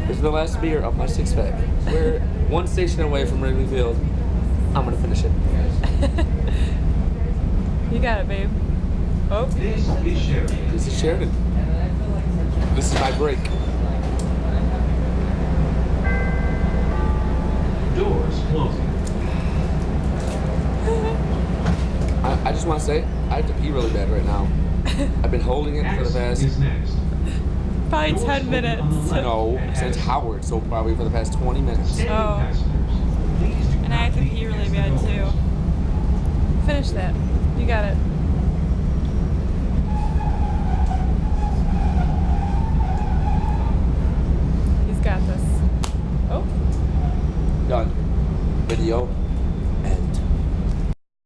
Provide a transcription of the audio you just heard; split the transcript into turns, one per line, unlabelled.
This is the last beer of my six-pack. We're one station away from Wrigley Field. I'm gonna finish it.
You got it, babe. Oh.
This is Sheridan. This is my break.
Doors closing.
I just want to say, I have to pee really bad right now. I've been holding it for the past...
Probably 10 minutes.
No, since Howard, so probably for the past 20 minutes.
Oh. And I have to pee really bad, too. Finish that. You got it.